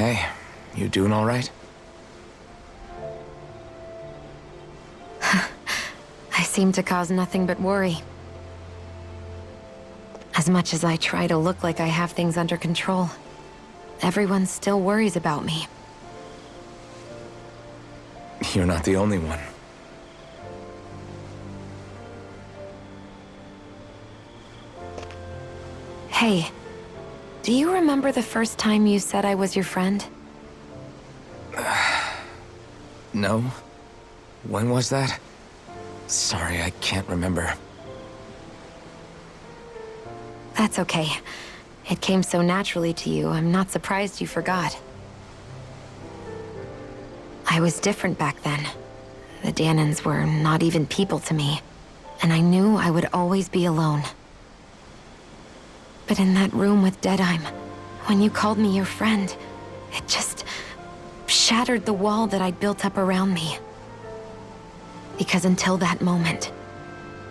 Hey, you doing all right? I seem to cause nothing but worry. As much as I try to look like I have things under control, everyone still worries about me. You're not the only one. Hey, do you remember the first time you said I was your friend? No? When was that? Sorry, I can't remember. That's okay. It came so naturally to you, I'm not surprised you forgot. I was different back then. The Dahnans were not even people to me, and I knew I would always be alone. But in that room with Deadheim, when you called me your friend, it just shattered the wall that I'd built up around me. Because until that moment,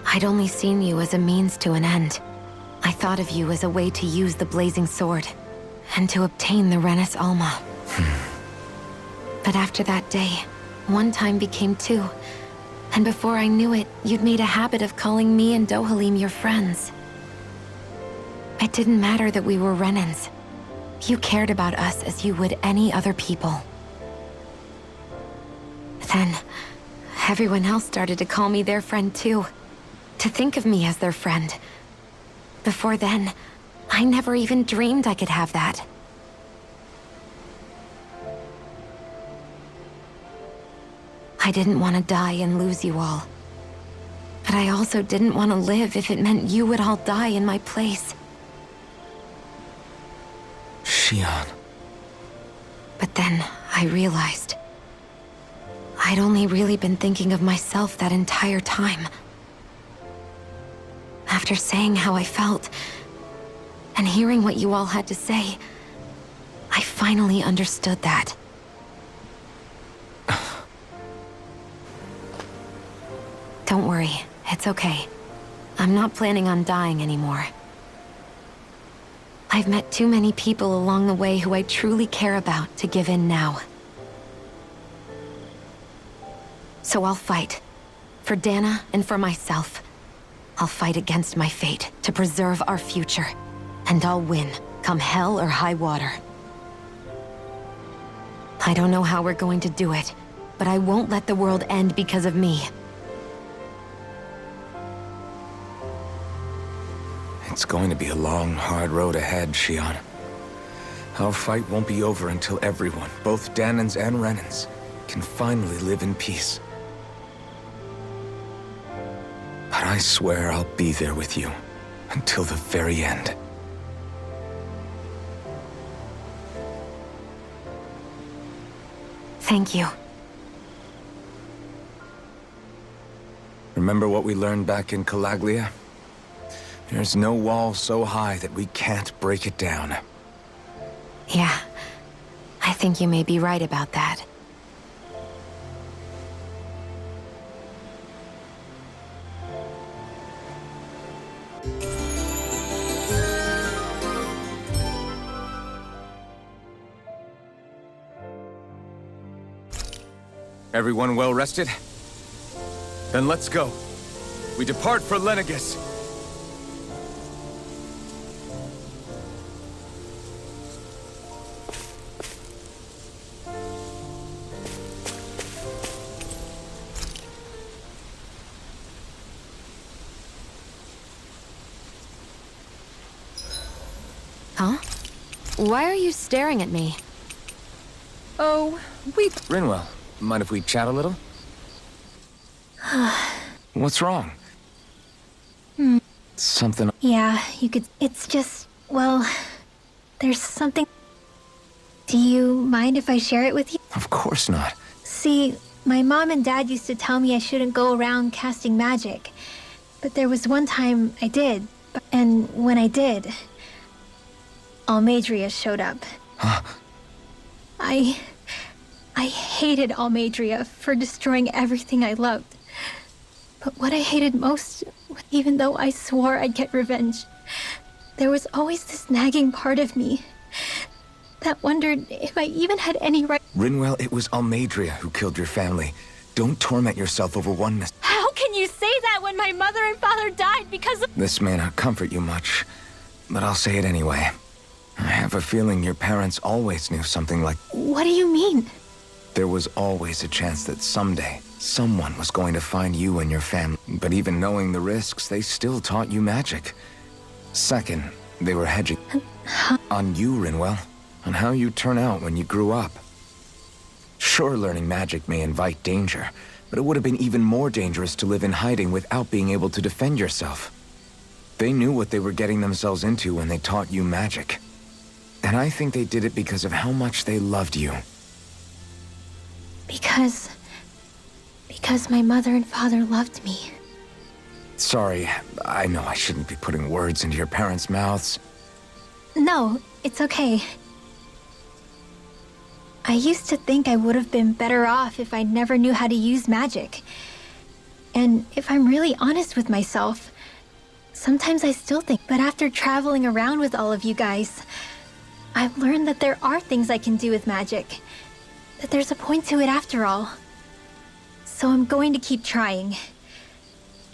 I'd only seen you as a means to an end. I thought of you as a way to use the blazing sword, and to obtain the Renis Alma. But after that day, one time became two, and before I knew it, you'd made a habit of calling me and Dohalim your friends. It didn't matter that we were Renans. You cared about us as you would any other people. Then, everyone else started to call me their friend too. To think of me as their friend. Before then, I never even dreamed I could have that. I didn't want to die and lose you all. But I also didn't want to live if it meant you would all die in my place. Shionne. But then I realized I'd only really been thinking of myself that entire time. After saying how I felt, and hearing what you all had to say, I finally understood that. Don't worry, it's okay. I'm not planning on dying anymore. I've met too many people along the way who I truly care about to give in now. So I'll fight. For Dahna and for myself. I'll fight against my fate to preserve our future. And I'll win, come hell or high water. I don't know how we're going to do it, but I won't let the world end because of me. It's going to be a long, hard road ahead, Shionne. Our fight won't be over until everyone, both Dahnans and Renans, can finally live in peace. But I swear I'll be there with you, until the very end. Thank you. Remember what we learned back in Calaglia? There's no wall so high that we can't break it down. Yeah, I think you may be right about that. Everyone well rested? Then let's go. We depart for Lenegis. Huh? Why are you staring at me? Oh, Rinwell, mind if we chat a little? What's wrong? Something... yeah, you could... It's just... well... there's something... Do you mind if I share it with you? Of course not. See, my mom and dad used to tell me I shouldn't go around casting magic. But there was one time I did. And when I did... Almadria showed up. Huh? I hated Almadria for destroying everything I loved. But what I hated most, even though I swore I'd get revenge, there was always this nagging part of me. that wondered if I even had any right. Rinwell, it was Almadria who killed your family. Don't torment yourself over one mistake. How can you say that when my mother and father died because of— This may not comfort you much, but I'll say it anyway. I have a feeling your parents always knew something like... What do you mean? There was always a chance that someday, someone was going to find you and your family. But even knowing the risks, they still taught you magic. Second, they were hedging on you, Rinwell, on how you turn out when you grew up. Sure, learning magic may invite danger, but it would have been even more dangerous to live in hiding without being able to defend yourself. They knew what they were getting themselves into when they taught you magic. And I think they did it because of how much they loved you. Because my mother and father loved me. Sorry, I know I shouldn't be putting words into your parents' mouths. No, it's okay. I used to think I would have been better off if I never knew how to use magic. And if I'm really honest with myself, sometimes I still think, but after traveling around with all of you guys, I've learned that there are things I can do with magic. That there's a point to it after all. So I'm going to keep trying.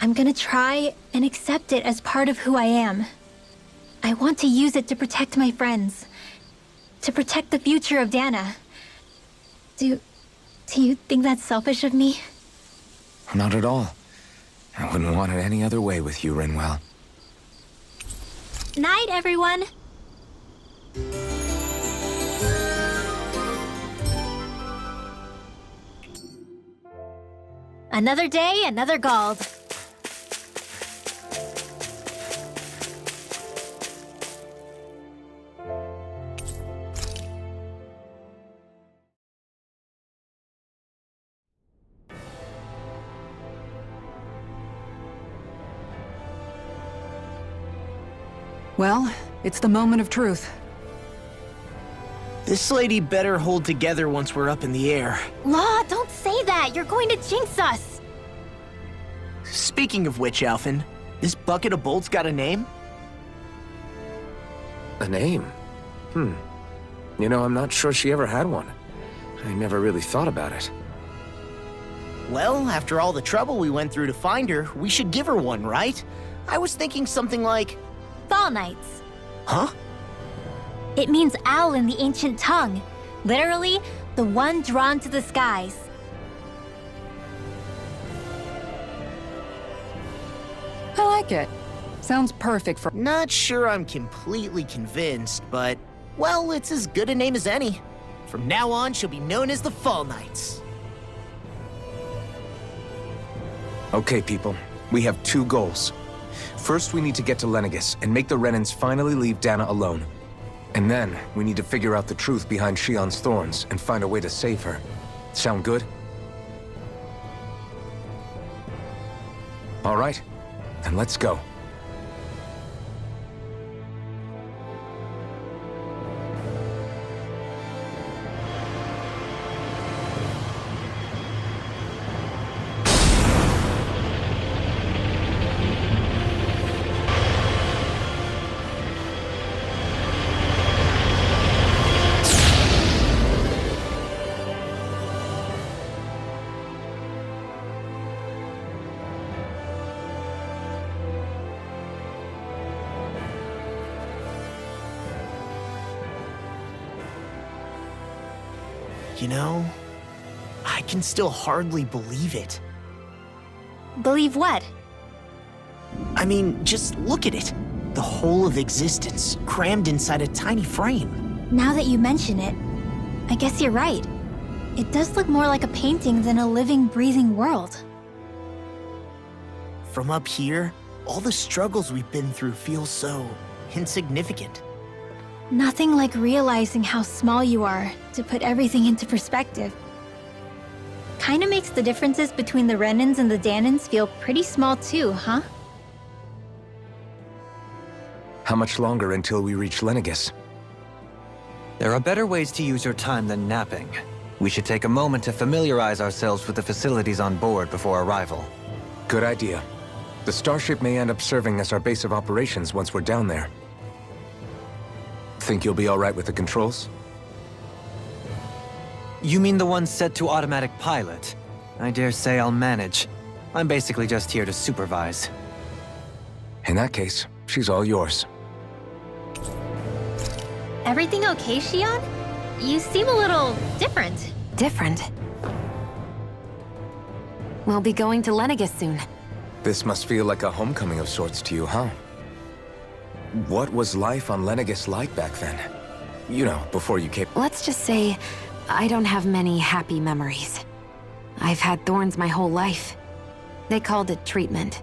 I'm gonna try and accept it as part of who I am. I want to use it to protect my friends. To protect the future of Dahna. Do you think that's selfish of me? Not at all. I wouldn't want it any other way with you, Rinwell. Night, everyone! Another day, another Gald. Well, it's the moment of truth. This lady better hold together once we're up in the air. Law, don't say that! You're going to jinx us! Speaking of which, Alphen, this bucket of bolts got a name? A name? You know, I'm not sure she ever had one. I never really thought about it. Well, after all the trouble we went through to find her, we should give her one, right? I was thinking something like... Fall Nights. Huh? It means owl in the ancient tongue. Literally, the one drawn to the skies. I like it. Sounds perfect for... Not sure I'm completely convinced, but... Well, it's as good a name as any. From now on, she'll be known as the Fall Knights. Okay, people. We have two goals. First, we need to get to Lenegis and make the Renans finally leave Dahna alone. And then, we need to figure out the truth behind Shionne's thorns and find a way to save her. Sound good? All right. Then let's go. You know, I can still hardly believe it. Believe what? I mean, just look at it. The whole of existence, crammed inside a tiny frame. Now that you mention it, I guess you're right. It does look more like a painting than a living, breathing world. From up here, all the struggles we've been through feel so insignificant. Nothing like realizing how small you are to put everything into perspective. Kinda makes the differences between the Renans and the Dahnans feel pretty small too, huh? How much longer until we reach Lenegis? There are better ways to use your time than napping. We should take a moment to familiarize ourselves with the facilities on board before arrival. Good idea. The starship may end up serving as our base of operations once we're down there. Think you'll be all right with the controls? You mean the one set to automatic pilot? I dare say I'll manage. I'm basically just here to supervise. In that case, she's all yours. Everything okay, Shionne? You seem a little different. Different. We'll be going to Lenegis soon. This must feel like a homecoming of sorts to you, huh? What was life on Lenegis like back then? You know, before you came... Let's just say, I don't have many happy memories. I've had thorns my whole life. They called it treatment.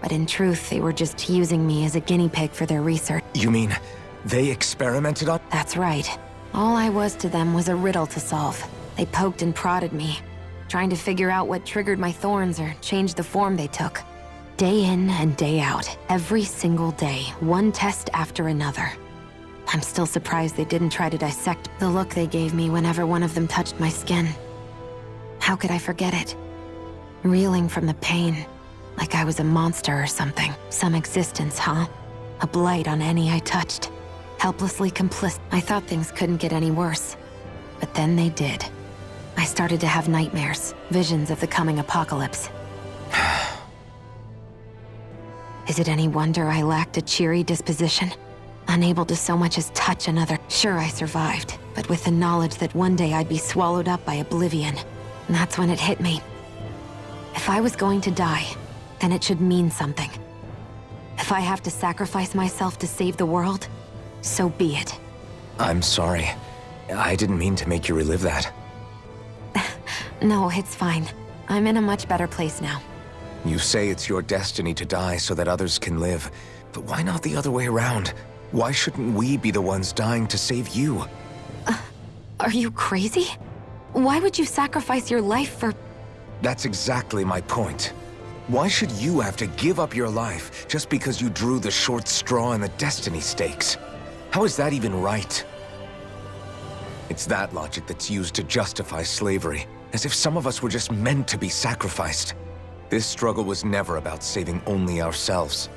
But in truth, they were just using me as a guinea pig for their research. You mean, they experimented on... That's right. All I was to them was a riddle to solve. They poked and prodded me, trying to figure out what triggered my thorns or changed the form they took. Day in and day out, every single day, one test after another. I'm still surprised they didn't try to dissect the look they gave me whenever one of them touched my skin. How could I forget it? Reeling from the pain, like I was a monster or something. Some existence, huh? A blight on any I touched. Helplessly complicit. I thought things couldn't get any worse. But then they did. I started to have nightmares, visions of the coming apocalypse. Is it any wonder I lacked a cheery disposition? Unable to so much as touch another. Sure, I survived, but with the knowledge that one day I'd be swallowed up by oblivion. And that's when it hit me. If I was going to die, then it should mean something. If I have to sacrifice myself to save the world, so be it. I'm sorry. I didn't mean to make you relive that. No, it's fine. I'm in a much better place now. You say it's your destiny to die so that others can live. But why not the other way around? Why shouldn't we be the ones dying to save you? Are you crazy? Why would you sacrifice your life for... That's exactly my point. Why should you have to give up your life just because you drew the short straw in the destiny stakes? How is that even right? It's that logic that's used to justify slavery, as if some of us were just meant to be sacrificed. This struggle was never about saving only ourselves.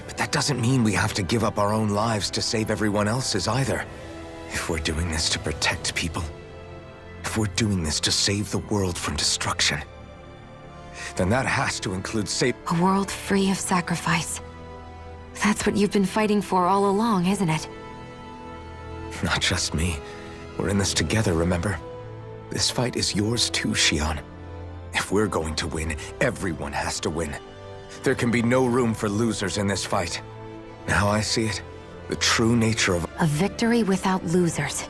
But that doesn't mean we have to give up our own lives to save everyone else's either. If we're doing this to protect people, if we're doing this to save the world from destruction, then that has to include a world free of sacrifice. That's what you've been fighting for all along, isn't it? Not just me. We're in this together, remember? This fight is yours too, Shionne. If we're going to win, everyone has to win. There can be no room for losers in this fight. Now I see it. The true nature of... A victory without losers.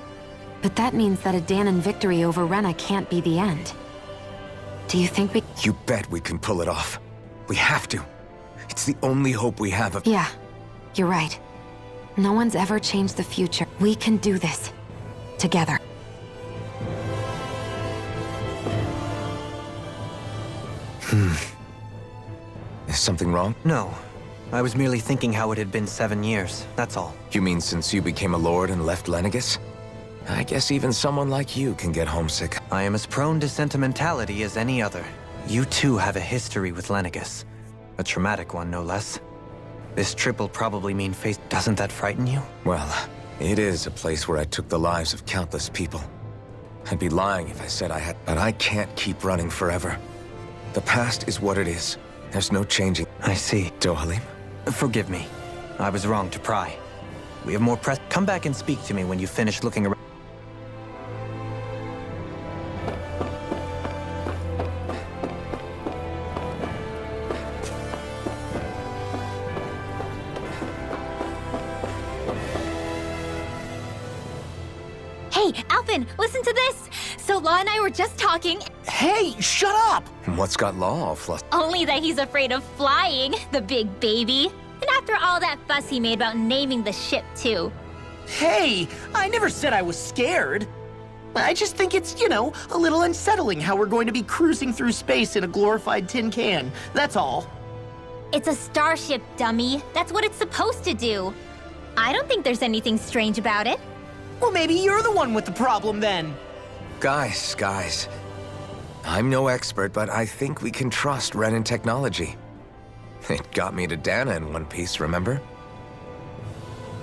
But that means that a Dahnan victory over Rena can't be the end. Do you think we... You bet we can pull it off. We have to. It's the only hope we have of... Yeah, you're right. No one's ever changed the future. We can do this. Together. Is something wrong? No. I was merely thinking how it had been 7 years, that's all. You mean since you became a lord and left Lenegis? I guess even someone like you can get homesick. I am as prone to sentimentality as any other. You too have a history with Lenegis. A traumatic one, no less. This trip will probably mean face... Doesn't that frighten you? Well, it is a place where I took the lives of countless people. I'd be lying if I said I had... But I can't keep running forever. The past is what it is. There's no changing. I see. Dohalim? Forgive me. I was wrong to pry. We have more press... Come back and speak to me when you finish looking around. Hey, Alphen, listen to this! So Law and I were just talking. Hey, shut up! What's got Law all flustered? Only that he's afraid of flying, the big baby. And after all that fuss he made about naming the ship, too. Hey, I never said I was scared. I just think it's, you know, a little unsettling how we're going to be cruising through space in a glorified tin can. That's all. It's a starship, dummy. That's what it's supposed to do. I don't think there's anything strange about it. Well, maybe you're the one with the problem then. Guys. I'm no expert, but I think we can trust Renan technology. It got me to Dahna in one piece, remember?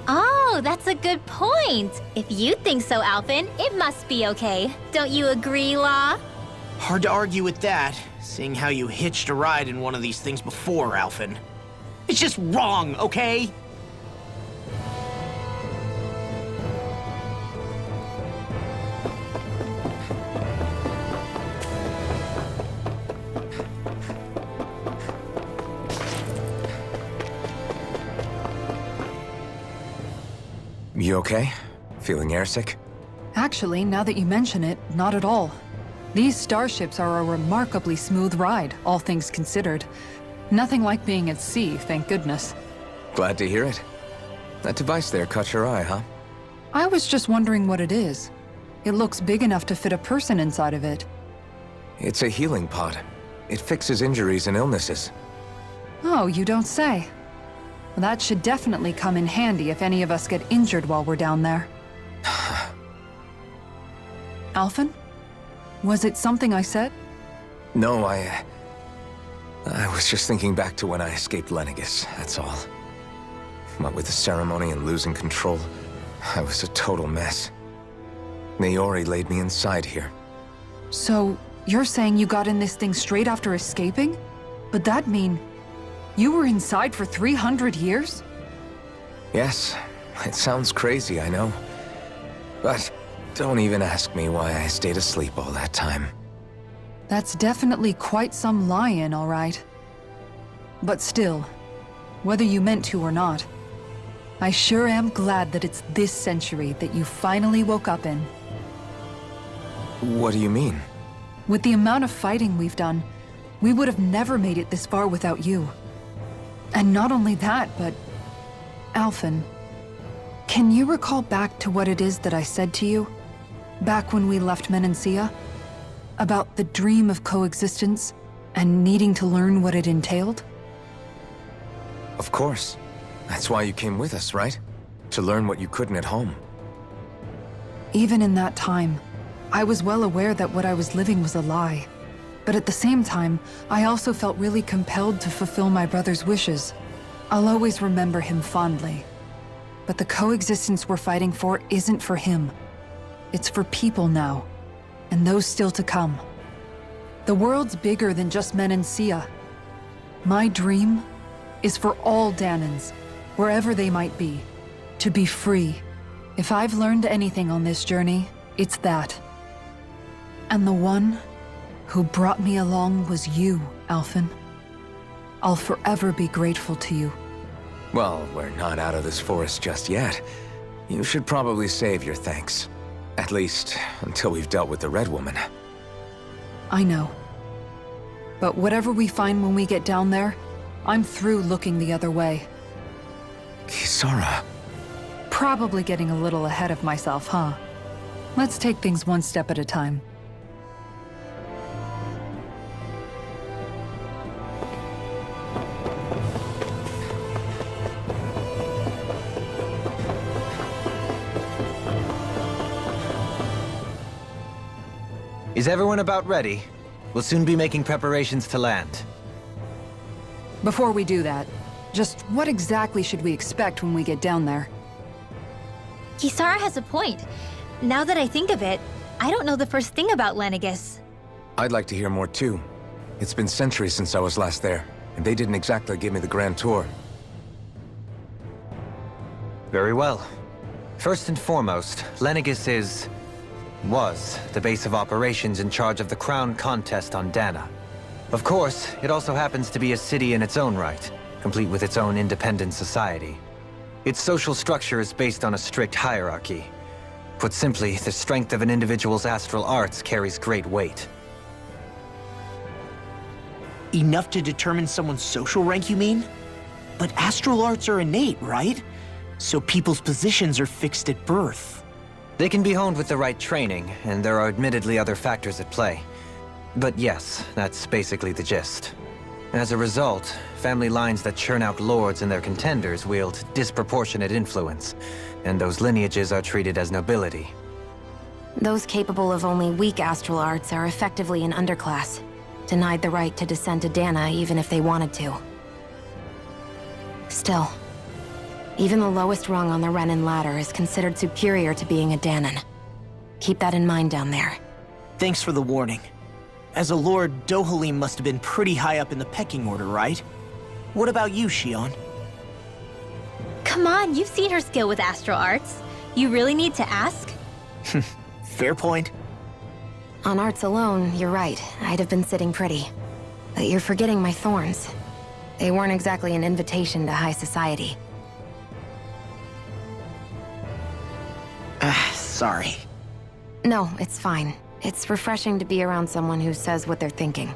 Oh, Oh, that's a good point. If you think so, Alphen, it must be okay. Don't you agree, Law? Hard to argue with that, seeing how you hitched a ride in one of these things before, Alphen. It's just wrong, okay? You okay? Feeling airsick? Actually, now that you mention it, not at all. These starships are a remarkably smooth ride, all things considered. Nothing like being at sea, thank goodness. Glad to hear it. That device there caught your eye, huh? I was just wondering what it is. It looks big enough to fit a person inside of it. It's a healing pod. It fixes injuries and illnesses. Oh, you don't say. Well, that should definitely come in handy if any of us get injured while we're down there. Alphen? Was it something I said? No, I was just thinking back to when I escaped Lenegis, that's all. What with the ceremony and losing control, I was a total mess. Naori laid me inside here. So, you're saying you got in this thing straight after escaping? But that mean you were inside for 300 years? Yes, it sounds crazy, I know. But don't even ask me why I stayed asleep all that time. That's definitely quite some lie-in, all right. But still, whether you meant to or not, I sure am glad that it's this century that you finally woke up in. What do you mean? With the amount of fighting we've done, we would have never made it this far without you. And not only that, but... Alphen, can you recall back to what it is that I said to you? Back when we left Menancia? About the dream of coexistence and needing to learn what it entailed? Of course. That's why you came with us, right? To learn what you couldn't at home. Even in that time, I was well aware that what I was living was a lie. But at the same time, I also felt really compelled to fulfill my brother's wishes. I'll always remember him fondly. But the coexistence we're fighting for isn't for him. It's for people now, and those still to come. The world's bigger than just Menancia. My dream is for all Dahnans, wherever they might be, to be free. If I've learned anything on this journey, it's that. And the one who brought me along was you, Alphen. I'll forever be grateful to you. Well, we're not out of this forest just yet. You should probably save your thanks. At least, until we've dealt with the Red Woman. I know. But whatever we find when we get down there, I'm through looking the other way. Kisara. Probably getting a little ahead of myself, huh? Let's take things one step at a time. Is everyone about ready? We'll soon be making preparations to land. Before we do that, just what exactly should we expect when we get down there? Kisara has a point. Now that I think of it, I don't know the first thing about Lenegis. I'd like to hear more too. It's been centuries since I was last there, and they didn't exactly give me the grand tour. Very well. First and foremost, Lenegis was the base of operations in charge of the crown contest on Dahna. Of course, it also happens to be a city in its own right, complete with its own independent society. Its social structure is based on a strict hierarchy. Put simply, the strength of an individual's astral arts carries great weight. Enough to determine someone's social rank, you mean? But astral arts are innate, right? So people's positions are fixed at birth. They can be honed with the right training, and there are admittedly other factors at play. But yes, that's basically the gist. As a result, family lines that churn out lords and their contenders wield disproportionate influence, and those lineages are treated as nobility. Those capable of only weak astral arts are effectively an underclass, denied the right to descend to Dahna even if they wanted to. Still, Even the lowest rung on the Renan ladder is considered superior to being a Dahnan. Keep that in mind down there. Thanks for the warning. As a lord, Dohalim must have been pretty high up in the pecking order, right? What about you, Shionne? Come on, you've seen her skill with astral arts. You really need to ask? Fair point. On arts alone, you're right. I'd have been sitting pretty. But you're forgetting my thorns. They weren't exactly an invitation to high society. Sorry. No, it's fine. It's refreshing to be around someone who says what they're thinking.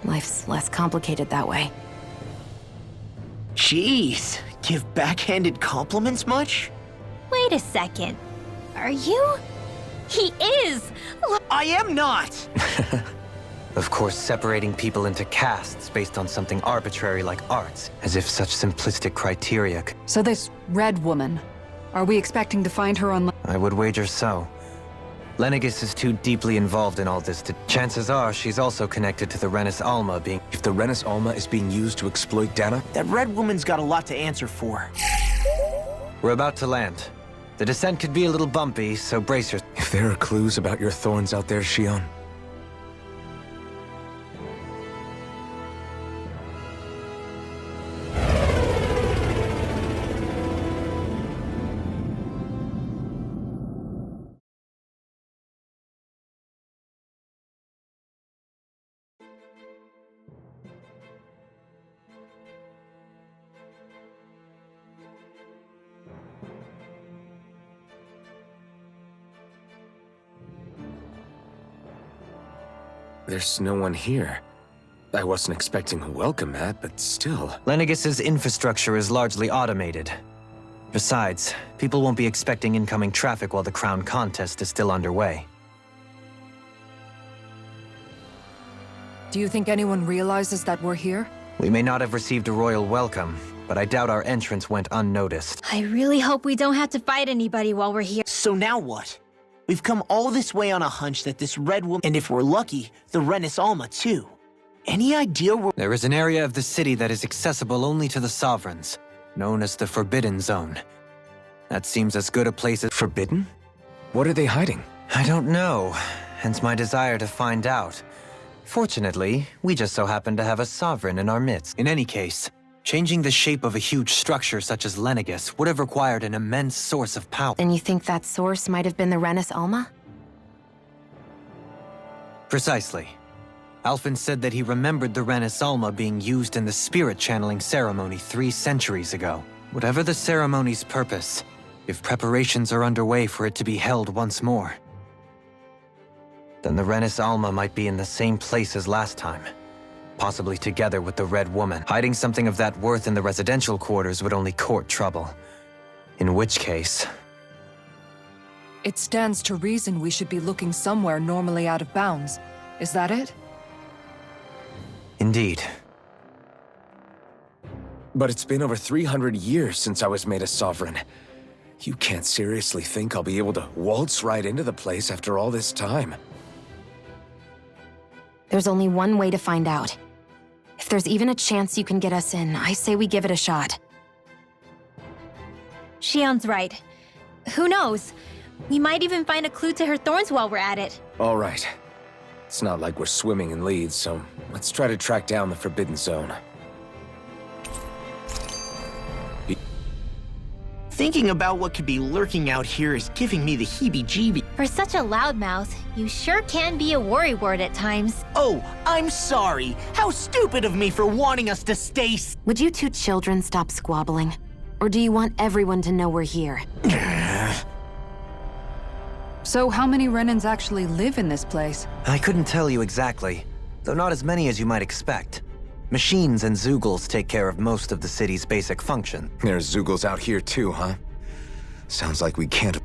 Life's less complicated that way. Jeez, give backhanded compliments much? Wait a second. Are you? He is! I am not! Of course, separating people into castes based on something arbitrary like arts, as if such simplistic criteria So this red woman, are we expecting to find her on... I would wager so. Lenegis is too deeply involved in all this to... Chances are she's also connected to the Renis Alma being... If the Renis Alma is being used to exploit Dahna, That red woman's got a lot to answer for. We're about to land. The descent could be a little bumpy, so brace yourself. if there are clues about your thorns out there, Shionne, there's no one here. I wasn't expecting a welcome mat, but still. Lenegis's infrastructure is largely automated. Besides, people won't be expecting incoming traffic while the crown contest is still underway. Do you think anyone realizes that we're here? We may not have received a royal welcome, but I doubt our entrance went unnoticed. I really hope we don't have to fight anybody while we're here. So now what? We've come all this way on a hunch that this red woman, and if we're lucky, the Renis Alma too. Any idea where— There is an area of the city that is accessible only to the sovereigns, known as the Forbidden Zone. That seems as good a place as— Forbidden? What are they hiding? I don't know, hence my desire to find out. Fortunately, we just so happen to have a sovereign in our midst. In any case, changing the shape of a huge structure such as Lenegis would have required an immense source of power. And you think that source might have been the Renis Alma? Precisely. Alphen said that he remembered the Renis Alma being used in the spirit channeling ceremony 3 centuries ago. Whatever the ceremony's purpose, if preparations are underway for it to be held once more, then the Renis Alma might be in the same place as last time. Possibly together with the Red Woman. Hiding something of that worth in the residential quarters would only court trouble. In which case... It stands to reason we should be looking somewhere normally out of bounds. Is that it? Indeed. But it's been over 300 years since I was made a sovereign. You can't seriously think I'll be able to waltz right into the place after all this time. There's only one way to find out. If there's even a chance you can get us in, I say we give it a shot. Shionne's right. Who knows? We might even find a clue to her thorns while we're at it. All right. It's not like we're swimming in leads, so let's try to track down the Forbidden Zone. Thinking about what could be lurking out here is giving me the heebie-jeebies. For such a loudmouth, you sure can be a worrywart at times. Oh, I'm sorry. How stupid of me for wanting us to stay Would you two children stop squabbling? Or do you want everyone to know we're here? So how many Renans actually live in this place? I couldn't tell you exactly, though not as many as you might expect. Machines and Zeugles take care of most of the city's basic function. There's Zeugles out here too, huh? Sounds like we can't...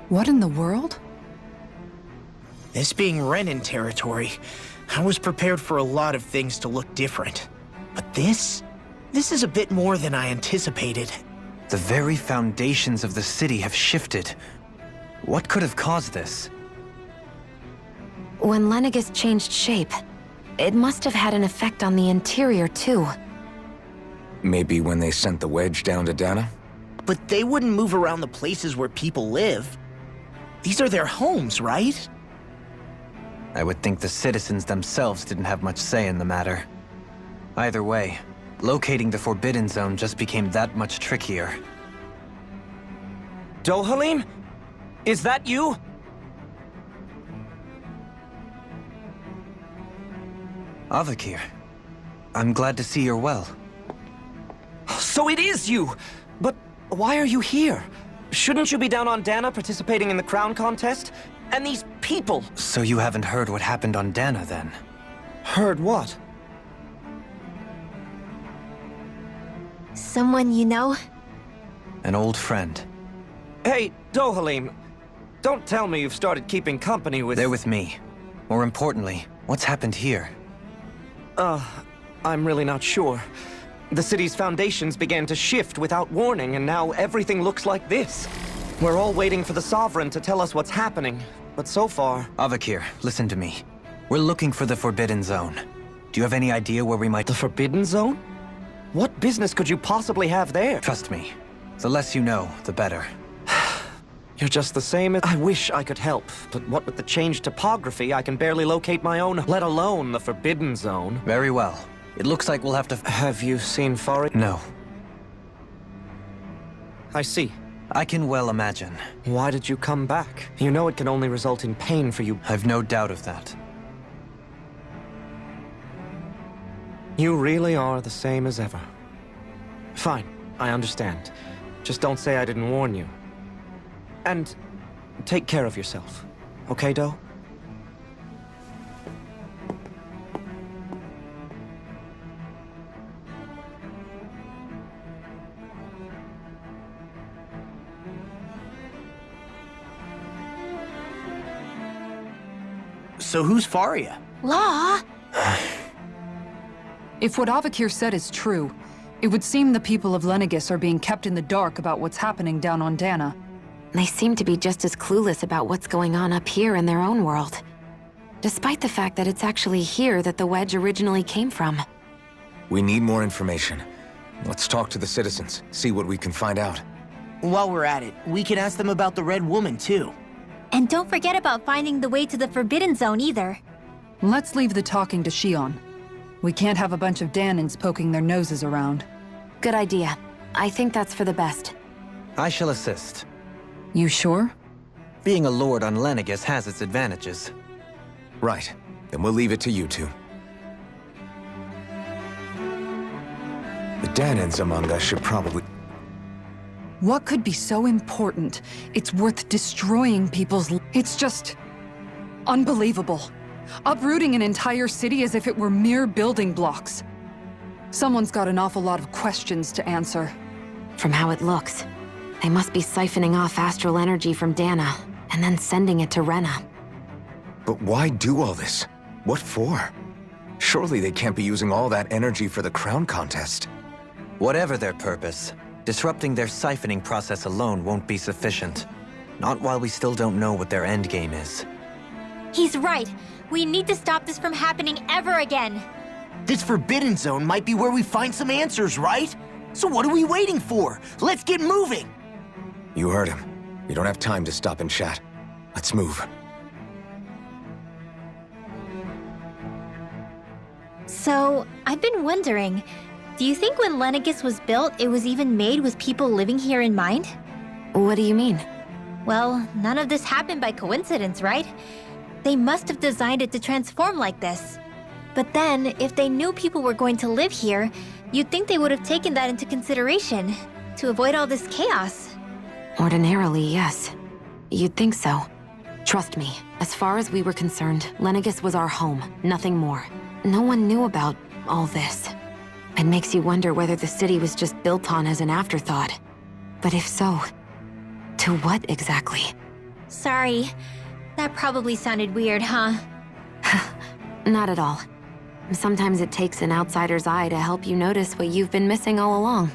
What in the world? This being Renan territory, I was prepared for a lot of things to look different. But this is a bit more than I anticipated. The very foundations of the city have shifted. What could have caused this? When Lenegis changed shape, it must have had an effect on the interior too. Maybe when they sent the wedge down to Dahna? But they wouldn't move around the places where people live. These are their homes, right? I would think the citizens themselves didn't have much say in the matter. Either way, locating the Forbidden Zone just became that much trickier. Dohalim? Is that you? Avakir, I'm glad to see you're well. So it is you! But why are you here? Shouldn't you be down on Dahna participating in the crown contest? And these people! So you haven't heard what happened on Dahna, then? Heard what? Someone you know? An old friend. Hey, Dohalim, don't tell me you've started keeping company with... They're with me. More importantly, what's happened here? I'm really not sure. The city's foundations began to shift without warning, and now everything looks like this. We're all waiting for the Sovereign to tell us what's happening, but so far... Avakir, listen to me. We're looking for the Forbidden Zone. Do you have any idea where we might... The Forbidden Zone? What business could you possibly have there? Trust me. The less you know, the better. You're just the same as... I wish I could help, but what with the changed topography, I can barely locate my own, let alone the Forbidden Zone. Very well. It looks like we'll have to... Have you seen Fari? No. I see. I can well imagine. Why did you come back? You know it can only result in pain for you. I've no doubt of that. You really are the same as ever. Fine, I understand. Just don't say I didn't warn you. And take care of yourself. Okay, Do? So who's Faria? Law? If what Avakir said is true, it would seem the people of Lenegis are being kept in the dark about what's happening down on Dahna. They seem to be just as clueless about what's going on up here in their own world. Despite the fact that it's actually here that the wedge originally came from. We need more information. Let's talk to the citizens, see what we can find out. While we're at it, we can ask them about the Red Woman, too. And don't forget about finding the way to the Forbidden Zone either. Let's leave the talking to Shionne. We can't have a bunch of Dahnans poking their noses around. Good idea. I think that's for the best. I shall assist. You sure? Being a lord on Lenegis has its advantages. Right. Then we'll leave it to you two. The Dahnans among us should probably... What could be so important? It's worth destroying people's... It's just... unbelievable. Uprooting an entire city as if it were mere building blocks. Someone's got an awful lot of questions to answer. From how it looks, they must be siphoning off astral energy from Dahna, and then sending it to Rena. But why do all this? What for? Surely they can't be using all that energy for the crown contest. Whatever their purpose, disrupting their siphoning process alone won't be sufficient. Not while we still don't know what their endgame is. He's right. We need to stop this from happening ever again. This Forbidden Zone might be where we find some answers, right? So what are we waiting for? Let's get moving! You heard him. We don't have time to stop and chat. Let's move. So, I've been wondering, do you think when Lenegis was built, it was even made with people living here in mind? What do you mean? Well, none of this happened by coincidence, right? They must have designed it to transform like this. But then, if they knew people were going to live here, you'd think they would have taken that into consideration, to avoid all this chaos. Ordinarily, yes. You'd think so. Trust me, as far as we were concerned, Lenegis was our home, nothing more. No one knew about all this. It makes you wonder whether the city was just built on as an afterthought. But if so, to what exactly? Sorry. That probably sounded weird, huh? Not at all. Sometimes it takes an outsider's eye to help you notice what you've been missing all along.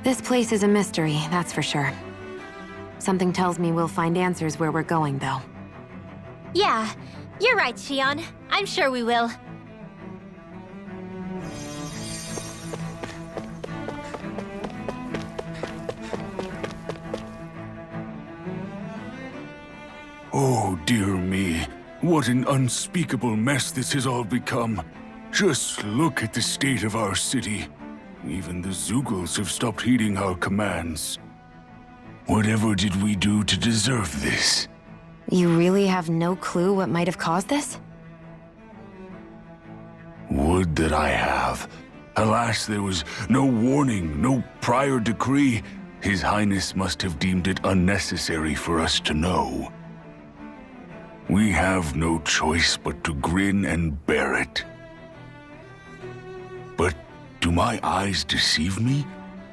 This place is a mystery, that's for sure. Something tells me we'll find answers where we're going, though. Yeah, you're right, Shionne. I'm sure we will. Oh, dear me. What an unspeakable mess this has all become. Just look at the state of our city. Even the Zeugles have stopped heeding our commands. Whatever did we do to deserve this? You really have no clue what might have caused this? Would that I have. Alas, there was no warning, no prior decree. His Highness must have deemed it unnecessary for us to know. We have no choice but to grin and bear it. But do my eyes deceive me?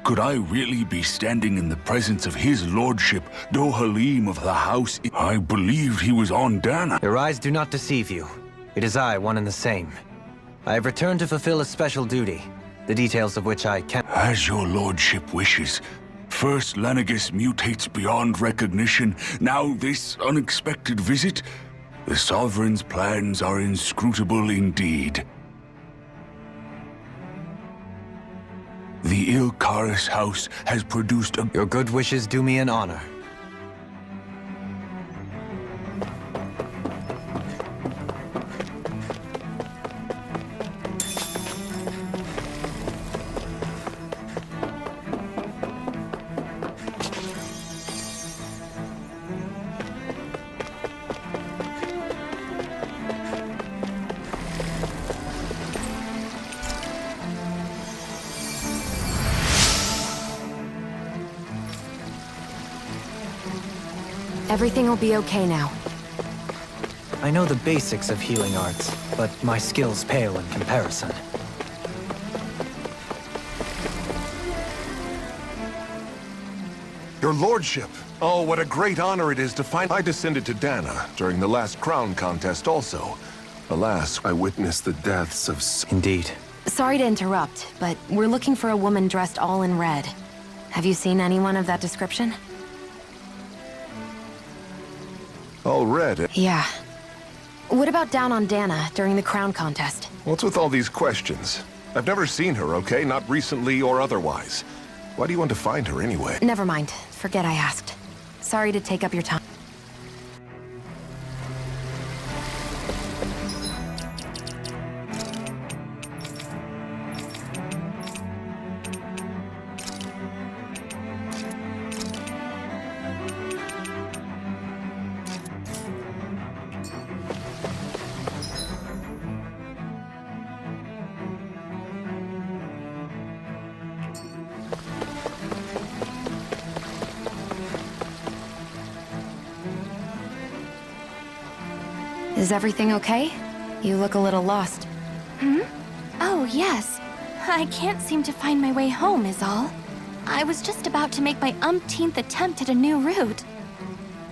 Could I really be standing in the presence of his lordship, Dohalim of the house? I believed he was on Dahna. Your eyes do not deceive you. It is I, one and the same. I have returned to fulfill a special duty, the details of which I can't... As your lordship wishes. First, Lenegis mutates beyond recognition. Now this unexpected visit. The Sovereign's plans are inscrutable indeed. The Ilkaris house has produced a... Your good wishes do me an honor. Everything will be okay now. I know the basics of healing arts, but my skills pale in comparison. Your lordship! Oh, what a great honor it is to find... I descended to Dahna during the last crown contest also. Alas, I witnessed the deaths of... Indeed. Sorry to interrupt, but we're looking for a woman dressed all in red. Have you seen anyone of that description? All red. Yeah. What about down on Dahna during the crown contest? What's with all these questions? I've never seen her, okay? Not recently or otherwise. Why do you want to find her anyway? Never mind. Forget I asked. Sorry to take up your time. Is everything okay? You look a little lost. Oh, yes. I can't seem to find my way home, is all. I was just about to make my umpteenth attempt at a new route.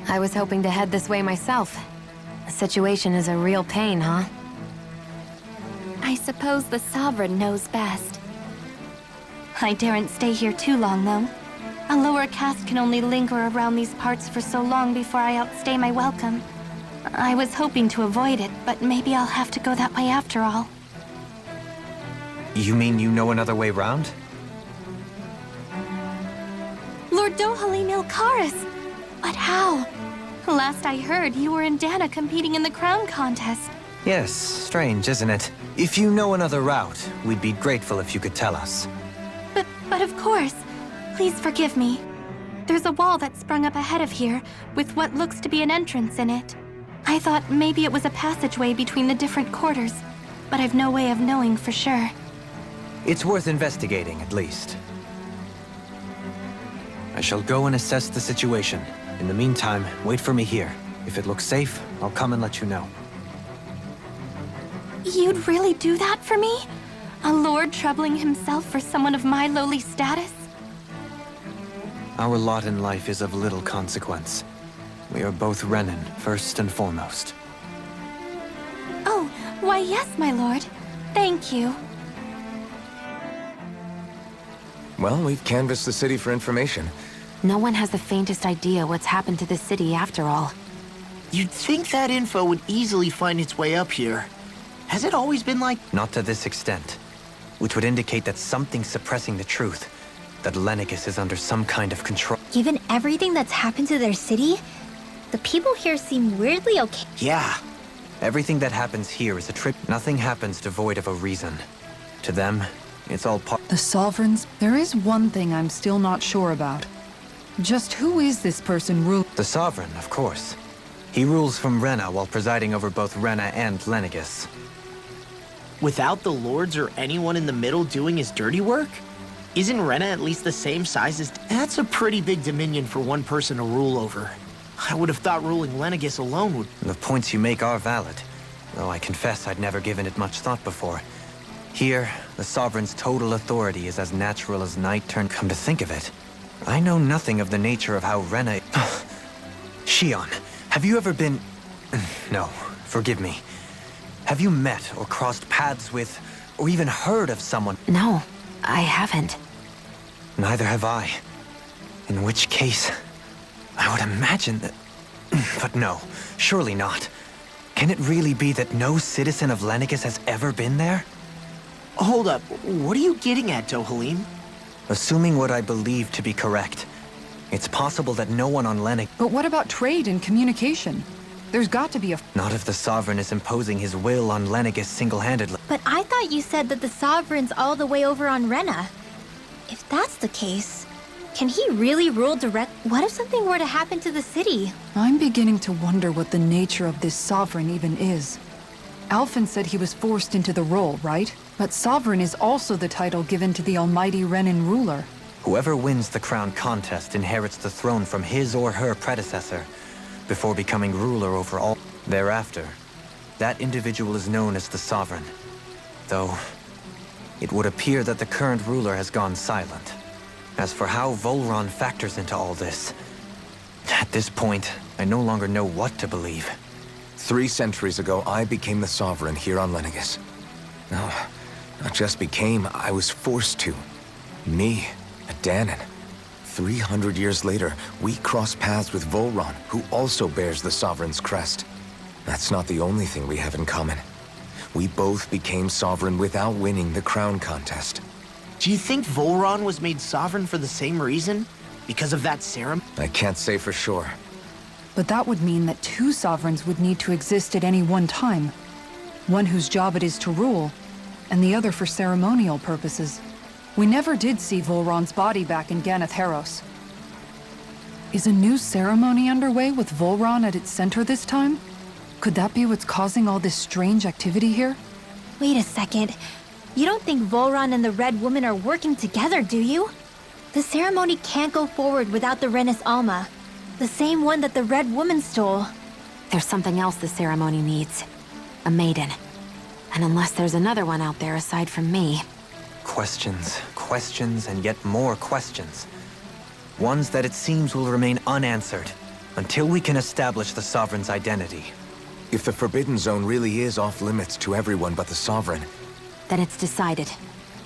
I was hoping to head this way myself. The situation is a real pain, huh? I suppose the Sovereign knows best. I daren't stay here too long, though. A lower caste can only linger around these parts for so long before I outstay my welcome. I was hoping to avoid it, but maybe I'll have to go that way after all. You mean you know another way round? Lord Dohalim Ilkaris! But how? Last I heard, you were in Dahna competing in the crown contest. Yes, strange, isn't it? If you know another route, we'd be grateful if you could tell us. But of course. Please forgive me. There's a wall that sprung up ahead of here, with what looks to be an entrance in it. I thought maybe it was a passageway between the different quarters, but I've no way of knowing for sure. It's worth investigating, at least. I shall go and assess the situation. In the meantime, wait for me here. If it looks safe, I'll come and let you know. You'd really do that for me? A lord troubling himself for someone of my lowly status? Our lot in life is of little consequence. we are both Renan, first and foremost. Oh, why yes, my lord. Thank you. Well, we've canvassed the city for information. No one has the faintest idea what's happened to the city after all. You'd think that info would easily find its way up here. Has it always been like... Not to this extent, which would indicate that something's suppressing the truth, that Lenegis is under some kind of control. Given everything that's happened to their city, the people here seem weirdly okay. Yeah. Everything that happens here is a trip. Nothing happens devoid of a reason. To them, it's all part... The Sovereigns? There is one thing I'm still not sure about. Just who is this person The Sovereign, of course. He rules from Rena while presiding over both Rena and Lenegis. Without the lords or anyone in the middle doing his dirty work? Isn't Rena at least the same size as... That's a pretty big dominion for one person to rule over. I would have thought ruling Lenegis alone would... The points you make are valid, though I confess I'd never given it much thought before. Here, the Sovereign's total authority is as natural as night turn. Come to think of it, I know nothing of the nature of how Rena... Shionne, have you ever been... No, forgive me. Have you met or crossed paths with, or even heard of someone... No, I haven't. Neither have I. In which case, I would imagine that... But no, surely not. Can it really be that no citizen of Lenegis has ever been there? Hold up, what are you getting at, Dohalim? Assuming what I believe to be correct, it's possible that no one on Lenegis... But what about trade and communication? There's got to be a... Not if the Sovereign is imposing his will on Lenegis single-handedly. But I thought you said that the Sovereign's all the way over on Rena. If that's the case, can he really rule direct? What if something were to happen to the city? I'm beginning to wonder what the nature of this Sovereign even is. Alphen said he was forced into the role, right? But Sovereign is also the title given to the almighty Renan ruler. Whoever wins the crown contest inherits the throne from his or her predecessor, before becoming ruler over all. Thereafter, that individual is known as the Sovereign. Though, it would appear that the current ruler has gone silent. As for how Volron factors into all this, at this point, I no longer know what to believe. 3 centuries ago, I became the Sovereign here on Lenegis. No, not just became, I was forced to. Me, a Dahnan. 300 years later, we cross paths with Volron, who also bears the Sovereign's crest. That's not the only thing we have in common. We both became Sovereign without winning the crown contest. Do you think Volron was made Sovereign for the same reason? Because of that ceremony? I can't say for sure. But that would mean that 2 Sovereigns would need to exist at any one time. One whose job it is to rule, and the other for ceremonial purposes. We never did see Volron's body back in Ganath Haros. Is a new ceremony underway with Volron at its center this time? Could that be what's causing all this strange activity here? Wait a second. You don't think Volron and the Red Woman are working together, do you? The ceremony can't go forward without the Renis Alma. The same one that the Red Woman stole. There's something else the ceremony needs. A maiden. And unless there's another one out there aside from me... Questions, questions, and yet more questions. Ones that it seems will remain unanswered, until we can establish the Sovereign's identity. If the Forbidden Zone really is off-limits to everyone but the Sovereign... Then it's decided.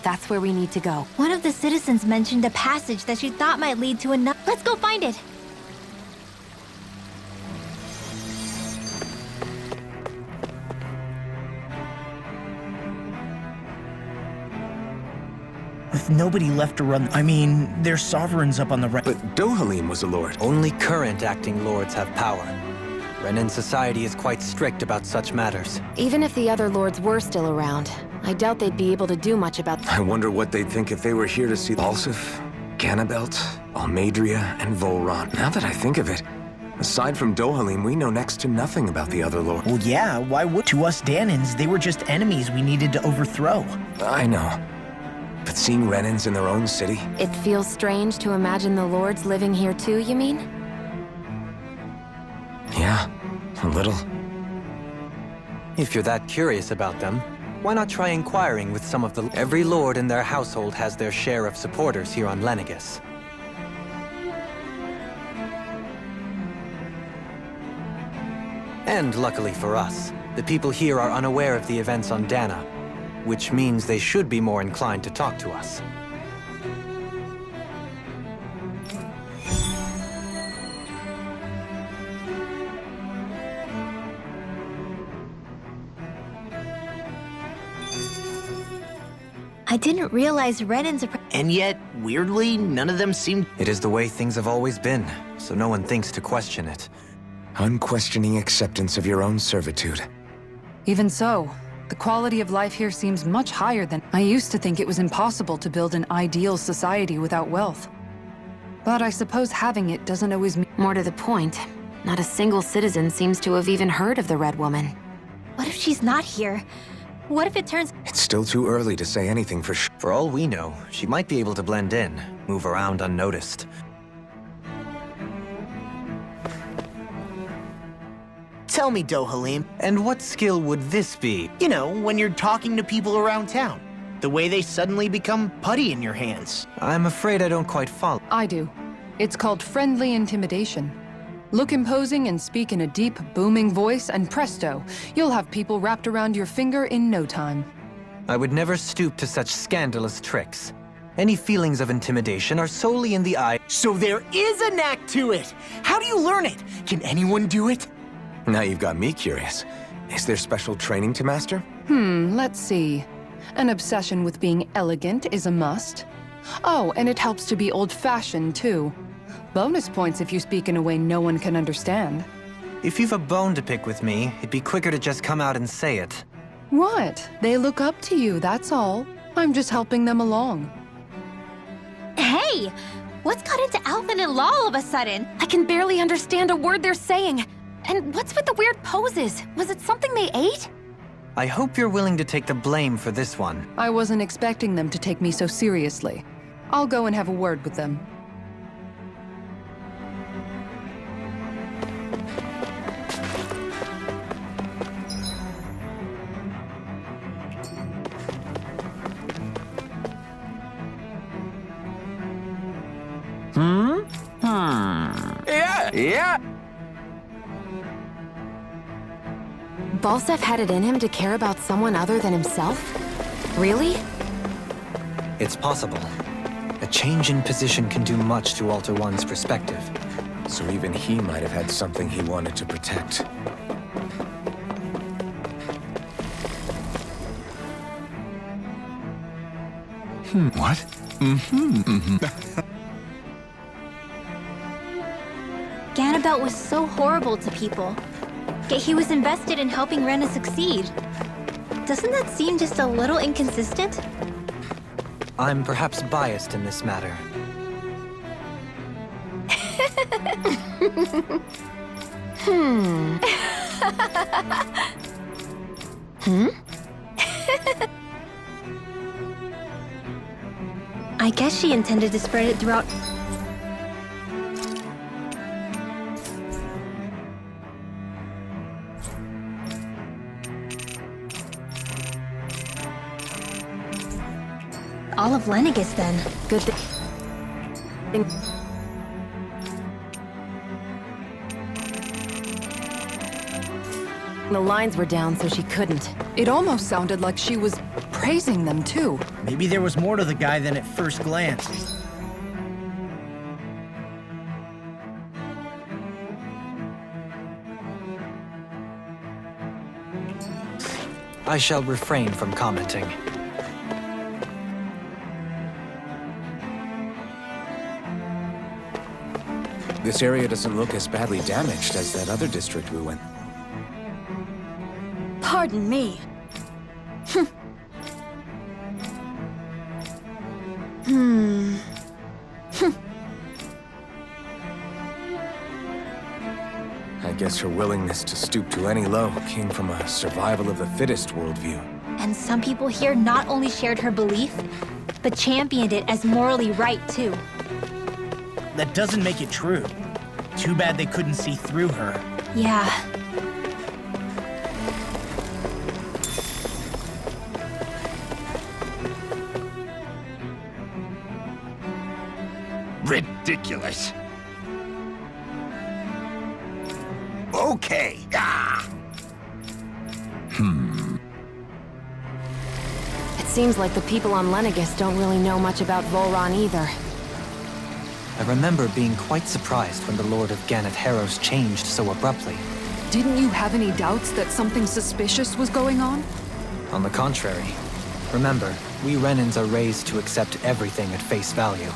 That's where we need to go. One of the citizens mentioned a passage that she thought might lead to another... Let's go find it! With nobody left to run... I mean, there's Sovereigns up on the right... But Dohalim was a lord. Only current acting lords have power. Renan society is quite strict about such matters. Even if the other lords were still around, I doubt they'd be able to do much about... I wonder what they'd think if they were here to see Balsif, Ganabelt, Almadria, and Volron. Now that I think of it, aside from Dohalim, we know next to nothing about the other lords. Well, yeah, why would... To us Dahnans, they were just enemies we needed to overthrow. I know. But seeing Renans in their own city... It feels strange to imagine the lords living here too, you mean? Yeah, a little. If you're that curious about them, why not try inquiring with some of the... Every lord in their household has their share of supporters here on Lenegis. And luckily for us, the people here are unaware of the events on Dahna, which means they should be more inclined to talk to us. I didn't realize Renan's a... And yet, weirdly, none of them seemed... It is the way things have always been, so no one thinks to question it. Unquestioning acceptance of your own servitude. Even so, the quality of life here seems much higher than... I used to think it was impossible to build an ideal society without wealth. But I suppose having it doesn't always mean... More to the point, not a single citizen seems to have even heard of the Red Woman. What if she's not here? What if it turns... It's still too early to say anything for sure. For all we know, she might be able to blend in, move around unnoticed. Tell me, Dohalim. And what skill would this be? You know, when you're talking to people around town. The way they suddenly become putty in your hands. I'm afraid I don't quite follow. I do. It's called friendly intimidation. Look imposing and speak in a deep, booming voice, and presto, you'll have people wrapped around your finger in no time. I would never stoop to such scandalous tricks. Any feelings of intimidation are solely in the eye. So there is a knack to it! How do you learn it? Can anyone do it? Now you've got me curious. Is there special training to master? Let's see. An obsession with being elegant is a must. Oh, and it helps to be old-fashioned, too. Bonus points if you speak in a way no one can understand. If you've a bone to pick with me, it'd be quicker to just come out and say it. What? They look up to you, that's all. I'm just helping them along. Hey! What's got into Alphen and Law all of a sudden? I can barely understand a word they're saying. And what's with the weird poses? Was it something they ate? I hope you're willing to take the blame for this one. I wasn't expecting them to take me so seriously. I'll go and have a word with them. Yeah! Balsef had it in him to care about someone other than himself? Really? It's possible. A change in position can do much to alter one's perspective. So even he might have had something he wanted to protect. What? Ganabelt was so horrible to people. Yet he was invested in helping Rena succeed. Doesn't that seem just a little inconsistent? I'm perhaps biased in this matter. I guess she intended to spread it throughout... all of Lenegis, then. Good thing. The lines were down, so she couldn't. It almost sounded like she was praising them, too. Maybe there was more to the guy than at first glance. I shall refrain from commenting. This area doesn't look as badly damaged as that other district we went. Pardon me. I guess her willingness to stoop to any low came from a survival of the fittest worldview. And some people here not only shared her belief, but championed it as morally right, too. That doesn't make it true. Too bad they couldn't see through her. Yeah. Ridiculous. Okay. Ah. Seems like the people on Lenegis don't really know much about Volron either. I remember being quite surprised when the Lord of Gannett Harrows changed so abruptly. Didn't you have any doubts that something suspicious was going on? On the contrary. Remember, we Renans are raised to accept everything at face value.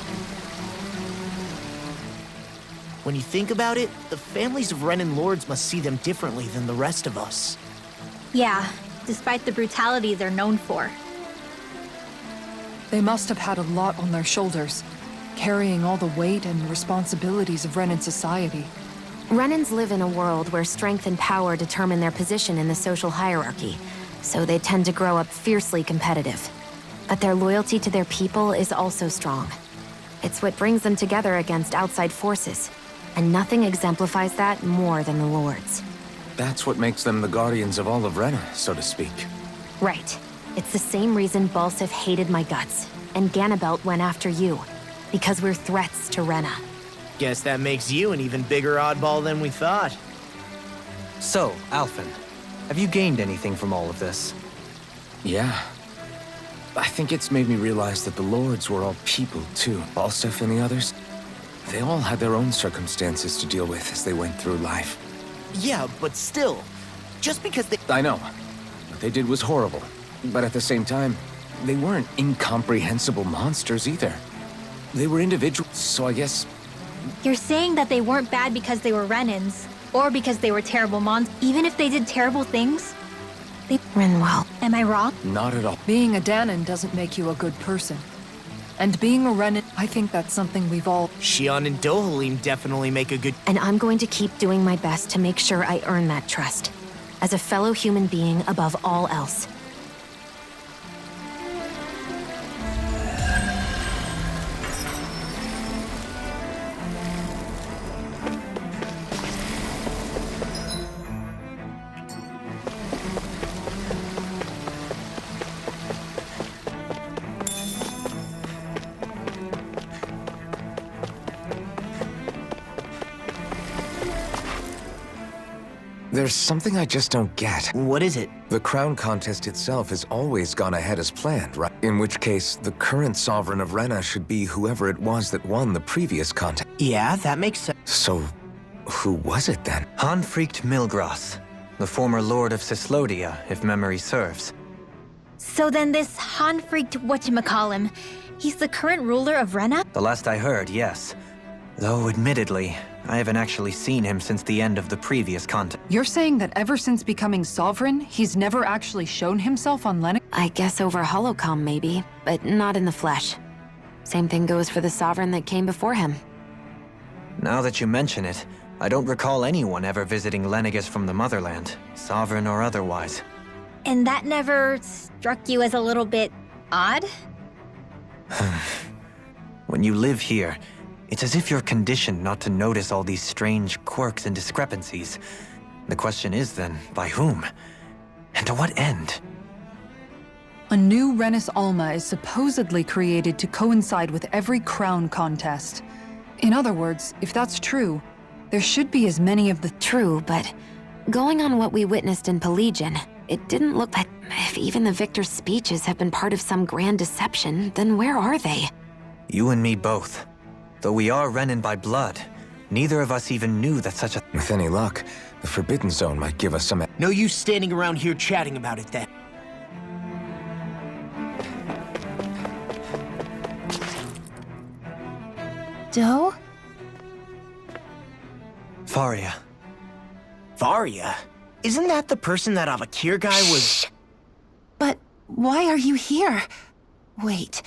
When you think about it, the families of Renan lords must see them differently than the rest of us. Yeah, despite the brutality they're known for. They must have had a lot on their shoulders, carrying all the weight and responsibilities of Renan society. Renans live in a world where strength and power determine their position in the social hierarchy, so they tend to grow up fiercely competitive. But their loyalty to their people is also strong. It's what brings them together against outside forces, and nothing exemplifies that more than the Lords. That's what makes them the guardians of all of Rena, so to speak. Right. It's the same reason Balsif hated my guts, and Ganabelt went after you. Because we're threats to Rena. Guess that makes you an even bigger oddball than we thought. So, Alphen, have you gained anything from all of this? Yeah. I think it's made me realize that the Lords were all people, too. Balsif and the others. They all had their own circumstances to deal with as they went through life. Yeah, but still, just because they... I know. What they did was horrible. But at the same time, they weren't incomprehensible monsters either. They were individuals, so I guess... You're saying that they weren't bad because they were Renans, or because they were terrible monsters, even if they did terrible things? Rinwell. Am I wrong? Not at all. Being a Dahnan doesn't make you a good person. And being a Renan, I think that's something we've all... Shionne and Dohalim definitely make a good... And I'm going to keep doing my best to make sure I earn that trust. As a fellow human being above all else. There's something I just don't get. What is it? The crown contest itself has always gone ahead as planned, right? In which case, the current sovereign of Rena should be whoever it was that won the previous contest. Yeah, that makes sense. So, who was it then? Hanfricht Milgras, the former Lord of Cislodia, if memory serves. So then this Hanfricht whatchamacallem, he's the current ruler of Rena? The last I heard, yes. Though, admittedly, I haven't actually seen him since the end of the previous contest. You're saying that ever since becoming sovereign, he's never actually shown himself on Lennox? I guess over holocom maybe, but not in the flesh. Same thing goes for the sovereign that came before him. Now that you mention it, I don't recall anyone ever visiting Lenegis from the motherland, sovereign or otherwise. And that never struck you as a little bit odd? When you live here, it's as if you're conditioned not to notice all these strange quirks and discrepancies. The question is then, by whom? And to what end? A new Renis Alma is supposedly created to coincide with every crown contest. In other words, if that's true, there should be as many of the... True, but going on what we witnessed in Pillaging, it didn't look like... If even the victor's speeches have been part of some grand deception, then where are they? You and me both. Though we are Renan by blood, neither of us even knew that such a... With any luck, the Forbidden Zone might give us some... No use standing around here chatting about it then. Doe? Faria. Faria? Isn't that the person that Avakir guy was... But why are you here? Wait,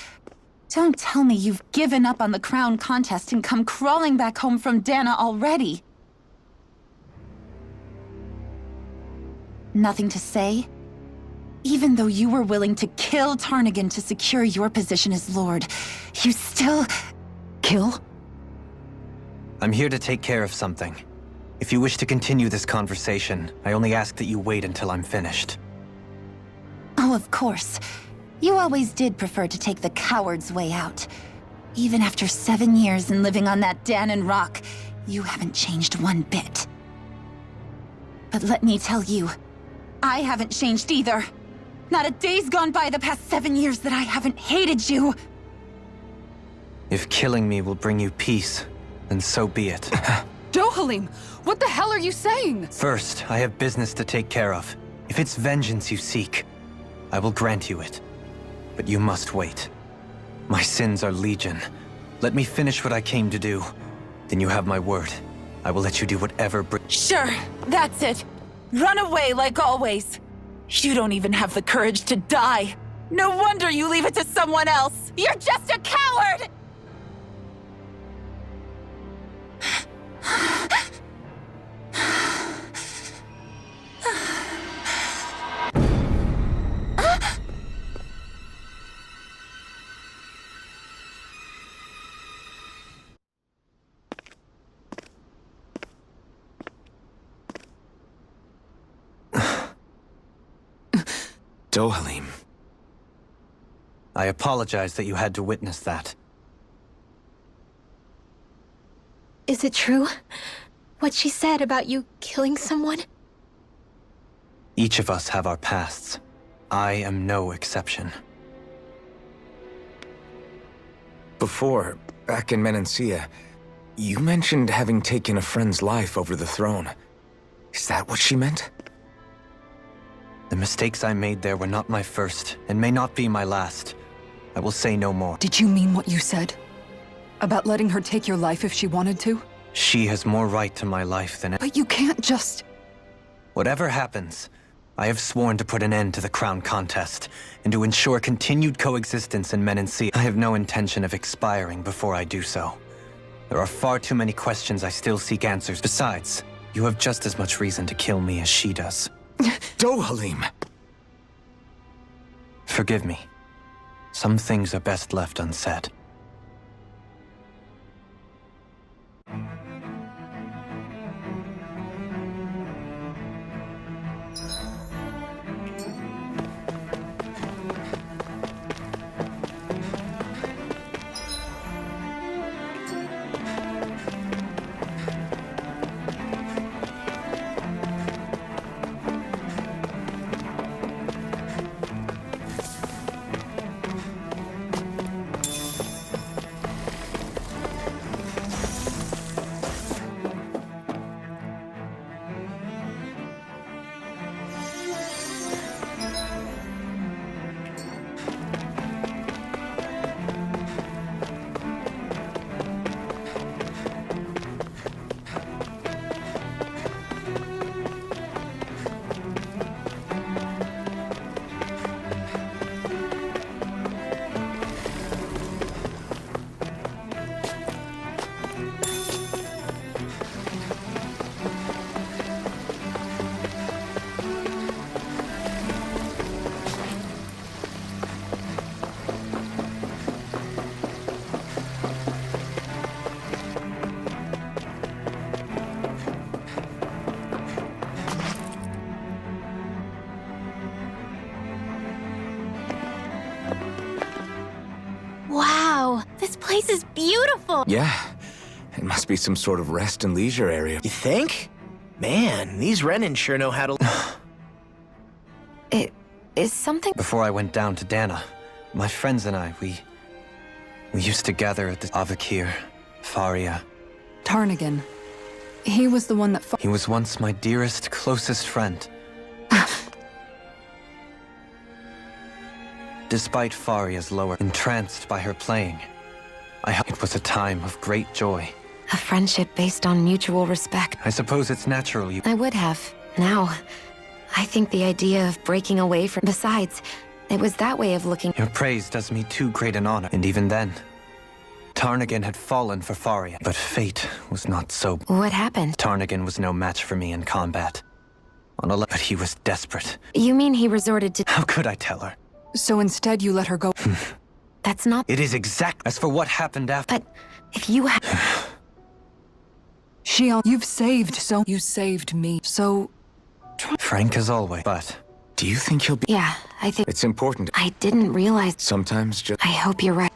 don't tell me you've given up on the crown contest and come crawling back home from Dahna already. Nothing to say? Even though you were willing to kill Tarnigan to secure your position as Lord, you still... Kill? I'm here to take care of something. If you wish to continue this conversation, I only ask that you wait until I'm finished. Oh, of course. You always did prefer to take the coward's way out. Even after 7 years and living on that Dahnan rock, you haven't changed one bit. But let me tell you, I haven't changed either. Not a day's gone by the past 7 years that I haven't hated you. If killing me will bring you peace, then so be it. Dohalim, what the hell are you saying? First, I have business to take care of. If it's vengeance you seek, I will grant you it. But you must wait. My sins are legion. Let me finish what I came to do. Then you have my word. I will let you do whatever Sure, that's it. Run away like always. You don't even have the courage to die. No wonder you leave it to someone else. You're just a coward! Dohalim. I apologize that you had to witness that. Is it true? What she said about you killing someone? Each of us have our pasts. I am no exception. Before, back in Menancia, you mentioned having taken a friend's life over the throne. Is that what she meant? The mistakes I made there were not my first, and may not be my last. I will say no more. Did you mean what you said? About letting her take your life if she wanted to? She has more right to my life than... But you can't just... Whatever happens, I have sworn to put an end to the crown contest, and to ensure continued coexistence in Menancia. I have no intention of expiring before I do so. There are far too many questions I still seek answers. Besides, you have just as much reason to kill me as she does. Dohalim! Forgive me. Some things are best left unsaid. Wow, this place is beautiful! Yeah. It must be some sort of rest and leisure area. You think? Man, these Renan sure know how to... It is something... Before I went down to Dahna, my friends and I, we used to gather at the Avakir, Faria. Tarnigan. He was the one that He was once my dearest, closest friend. Despite Faria's lower, entranced by her playing, it was a time of great joy. A friendship based on mutual respect. I suppose it's natural you... I would have. Now, I think the idea of breaking away from... Besides, it was that way of looking... Your praise does me too great an honor, and even then, Tarnigan had fallen for Faria, but fate was not so... What happened? Tarnigan was no match for me in combat. But he was desperate. You mean he resorted to... How could I tell her? So instead you let her go. That's not... It is exact... As for what happened after... But if you had... Shionne, you've saved so... You saved me, so... Frank as always, but... Do you think he'll be... Yeah, I think... It's important. I didn't realize... Sometimes just... I hope you're right.